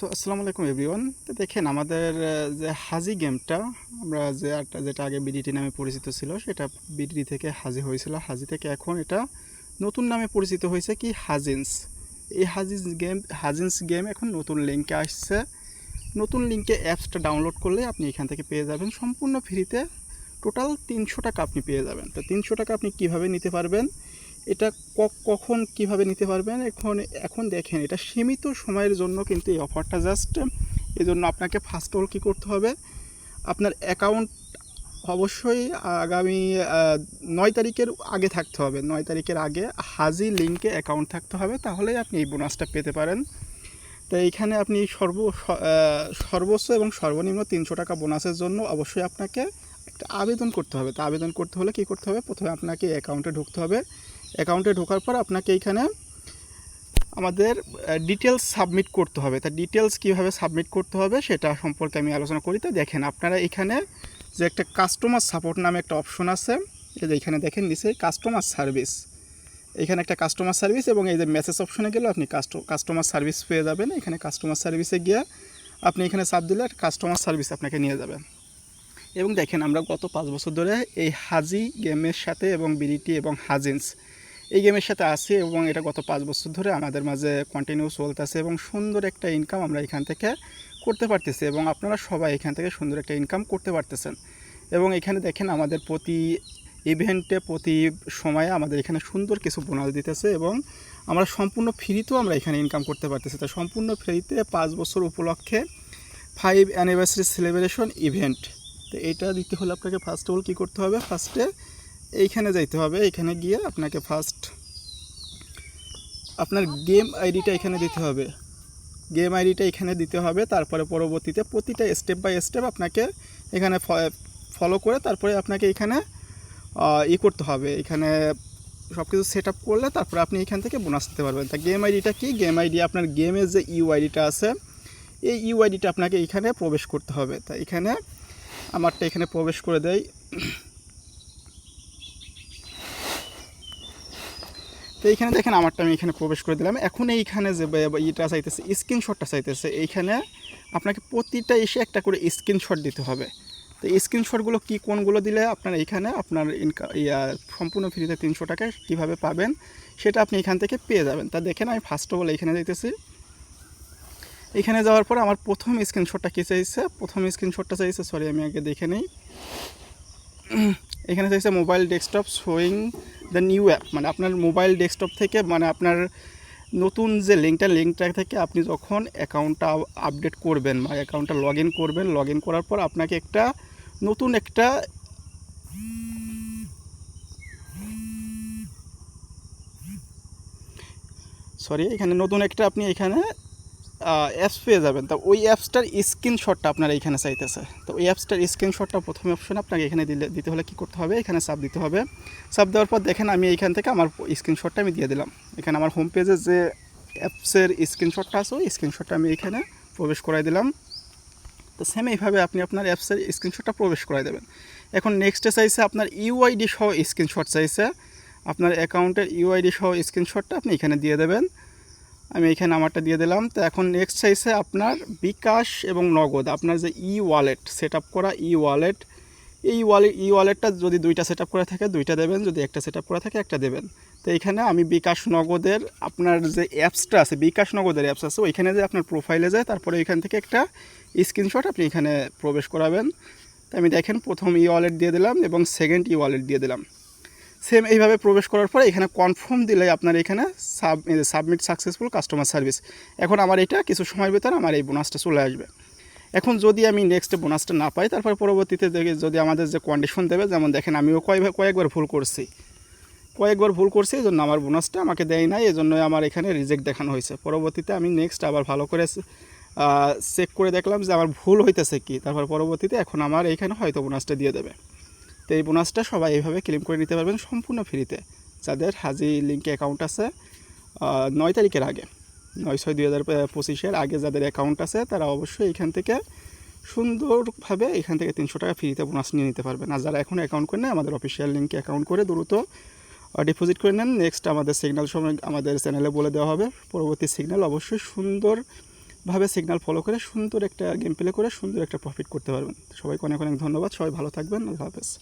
আসসালামু আলাইকুম এভরিওয়ান। তো দেখেন আমাদের যে হাজি গেমটা আমরা যেটা আগে বিডিটি নামে পরিচিত ছিল সেটা বিডিটি থেকে হাজি হয়েছিল। হাজি থেকে এখন এটা নতুন নামে পরিচিত হয়েছে কি হাজিন্স। এই হাজিন্স গেম এখন নতুন লিঙ্কে আসছে। নতুন লিঙ্কে অ্যাপসটা ডাউনলোড করলে আপনি এখান থেকে পেয়ে যাবেন সম্পূর্ণ ফ্রিতে। টোটাল ৩০০ টাকা আপনি পেয়ে যাবেন। তো ৩০০ টাকা আপনি কিভাবে নিতে পারবেন, এটা কখন কিভাবে নিতে পারবেন, এখন দেখেন এটা সীমিত সময়ের জন্য কিন্তু এই অফারটা জাস্ট। এই জন্য আপনাকে ফার্স্ট অফ অল কী করতে হবে, আপনার অ্যাকাউন্ট অবশ্যই আগামী ৯ তারিখের আগে থাকতে হবে। ৯ তারিখের আগে হাজি লিঙ্কে অ্যাকাউন্ট থাকতে হবে, তাহলেই আপনি এই বোনাসটা পেতে পারেন। তো এইখানে আপনি সর্বোচ্চ এবং সর্বনিম্ন ৩০০ টাকা বোনাসের জন্য অবশ্যই আপনাকে একটা আবেদন করতে হবে। তো আবেদন করতে হলে কী করতে হবে, প্রথমে আপনাকে অ্যাকাউন্টে ঢুকতে হবে। অ্যাকাউন্টে ঢোকার পর আপনাকে এইখানে আমাদের ডিটেলস সাবমিট করতে হবে। তা ডিটেলস কীভাবে সাবমিট করতে হবে সেটা সম্পর্কে আমি আলোচনা করি। তো দেখেন আপনারা এখানে যে একটা কাস্টমার সাপোর্ট নামে একটা অপশন আছে, এই যে এখানে দেখেন নিচে কাস্টমার সার্ভিস, এখানে একটা কাস্টমার সার্ভিস এবং এই যে মেসেজ অপশনে গেলে আপনি কাস্টমার সার্ভিস পেয়ে যাবেন। এখানে কাস্টমার সার্ভিসে গিয়ে আপনি এখানে চাপ দিলে কাস্টমার সার্ভিস আপনাকে নিয়ে যাবে। এবং দেখেন আমরা গত 5 বছর ধরে এই হাজি গেমের সাথে এবং বিডিটি এবং হাজিন্স এই গেমের সাথে আছি এবং এটা গত 5 বছর ধরে আমাদের মাঝে কন্টিনিউ চলতেছে এবং সুন্দর একটা ইনকাম আমরা এখান থেকে করতে পারতেছি এবং আপনারা সবাই এখান থেকে সুন্দর একটা ইনকাম করতে পারতেছেন। এবং এখানে দেখেন আমাদের প্রতি ইভেন্টে প্রতি সময়ে আমাদের এখানে সুন্দর কিছু বোনাস দিতেছে এবং আমরা সম্পূর্ণ ফ্রিতেও আমরা এখানে ইনকাম করতে পারতেছি। তো সম্পূর্ণ ফ্রিতে 5 বছর উপলক্ষে 5 অ্যানিভার্সারি সেলিব্রেশন ইভেন্ট। তো এইটা দিতে হলে আপনাকে ফার্স্ট অফ অল কী করতে হবে, ফার্স্টে এইখানে যাইতে হবে। এখানে গিয়ে আপনাকে ফার্স্ট আপনার গেম আইডিটা এখানে দিতে হবে। গেম আইডিটা এখানে দিতে হবে, তারপরে পরবর্তীতে প্রতিটা স্টেপ বাই স্টেপ আপনাকে এখানে ফলো করে তারপরে আপনাকে এখানে করতে হবে। এখানে সব কিছু সেট আপ করলে তারপরে আপনি এখান থেকে বোনাস দিতে পারবেন। তা গেম আইডিটা কি, গেম আইডি আপনার গেমের যে ইউআইডিটা আছে এই ইউআইডিটা আপনাকে এখানে প্রবেশ করতে হবে। তা এখানে আমারটা এখানে প্রবেশ করে দেয়। তো এইখানে দেখেন আমারটা আমি এখানে প্রবেশ করে দিলাম। এখন এইখানে যে ইটা চাইতেছে স্ক্রিনশটটা চাইতেছে, এইখানে আপনাকে প্রতিটা এসে একটা করে স্ক্রিনশট দিতে হবে। তো এই স্ক্রিনশটগুলো কী কোনগুলো দিলে আপনার এইখানে আপনার সম্পূর্ণ ফ্রিতে ৩০০ টাকা কীভাবে পাবেন সেটা আপনি এখান থেকে পেয়ে যাবেন। তা দেখেন আমি ফার্স্ট অফ অল এইখানে যাইতেছি। এখানে যাওয়ার পরে আমার প্রথম স্ক্রিনশটটা কী চাইছে, প্রথম স্ক্রিনশটটা চাইছে, সরি আমি আগে দেখে নিই। এখানে চাইছে mobile desktop showing the new app, মানে আপনার মোবাইল ডেস্কটপ থেকে, মানে আপনার নতুন যে লিঙ্কটা থেকে আপনি যখন অ্যাকাউন্টটা আপডেট করবেন বা অ্যাকাউন্টটা লগ ইন করবেন, লগ ইন করার পর আপনাকে একটা নতুন একটা এখানে নতুন একটা আপনি এখানে অ্যাপস পেয়ে যাবেন। তো ওই অ্যাপসটার স্ক্রিনশটটা আপনার এখানে চাইতেছে। তো ওই অ্যাপসটার স্ক্রিনশটটা প্রথমে অপশনে আপনাকে এখানে দিতে হলে কী করতে হবে, এখানে চাপ দিতে হবে। চাপ দেওয়ার পর দেখেন আমি এইখান থেকে আমার স্ক্রিনশটটা আমি দিয়ে দিলাম। এখানে আমার হোম পেজে যে অ্যাপসের স্ক্রিনশটটা আছে ওই স্ক্রিনশটটা আমি এখানে প্রবেশ করাই দিলাম। তো সেম এইভাবে আপনি আপনার অ্যাপসের স্ক্রিনশটটা প্রবেশ করাই দেবেন। এখন নেক্সটে চাইছে আপনার ইউআইডি সহ স্ক্রিনশট চাইছে, আপনার অ্যাকাউন্টের ইউআইডি সহ স্ক্রিনশটটা আপনি এখানে দিয়ে দেবেন। আমি এখানে আমারটা দিয়ে দিলাম। তো এখন নেক্সট চাইছে আপনার বিকাশ এবং নগদ, আপনার যে ওয়ালেট সেট আপ করা ওয়ালেট, এই ওয়ালেটটা যদি 2টা সেট আপ করা থাকে 2টা দেবেন, যদি একটা সেট আপ করা থাকে একটা দেবেন। তো এইখানে আমি বিকাশ নগদের আপনার যে অ্যাপসটা আছে, বিকাশ নগদের অ্যাপস আছে ওইখানে যে আপনার প্রোফাইলে যায়, তারপরে ওইখান থেকে একটা স্ক্রিনশট আপনি এখানে প্রবেশ করাবেন। তো আমি দেখেন প্রথম ওয়ালেট দিয়ে দিলাম এবং সেকেন্ড ওয়ালেট দিয়ে দিলাম। সেম এইভাবে প্রবেশ করার পরে এখানে কনফার্ম দিলে আপনার এখানে সাবমিট সাকসেসফুল কাস্টমার সার্ভিস। এখন আমার এটা কিছু সময়ের ভিতরে আমার এই বোনাসটা চলে আসবে। এখন যদি আমি নেক্সট বোনাসটা না পাই, তারপর পরবর্তীতে যদি আমাদের যে কন্ডিশন দেবে, যেমন দেখেন আমিও কয়েকবার ভুল করছি এই জন্য আমার বোনাসটা আমাকে দেয় নাই, এই জন্য আমার এখানে রিজেক্ট দেখানো হয়েছে। পরবর্তীতে আমি নেক্সট আবার ভালো করে চেক করে দেখলাম যে আমার ভুল হইতেছে কি, তারপর পরবর্তীতে এখন আমার এইখানে হয়তো বোনাসটা দিয়ে দেবে। তো এই বোনাসটা সবাই এইভাবে ক্লেম করে নিতে পারবেন সম্পূর্ণ ফ্রিতে, যাদের হাজি লিঙ্কে অ্যাকাউন্ট আছে 9 তারিখের আগে, 9/6/2025 আগে যাদের অ্যাকাউন্ট আছে তারা অবশ্যই এখান থেকে সুন্দরভাবে এখান থেকে 300 টাকা ফ্রিতে বোনাস নিয়ে নিতে পারবেন। আর যারা এখন অ্যাকাউন্ট করে নেয় আমাদের অফিসিয়াল লিঙ্কে অ্যাকাউন্ট করে দ্রুত ডিপোজিট করে নেন। নেক্সট আমাদের সিগন্যাল সময় আমাদের চ্যানেলে বলে দেওয়া হবে, পরবর্তী সিগন্যাল অবশ্যই সুন্দর ভাবে সিগন্যাল ফলো করে সুন্দর একটা গেম প্লে করে সুন্দর একটা প্রফিট করতে পারবেন। সবাইকে অনেক অনেক ধন্যবাদ। সবাই ভালো থাকবেন। আল্লাহ হাফেজ।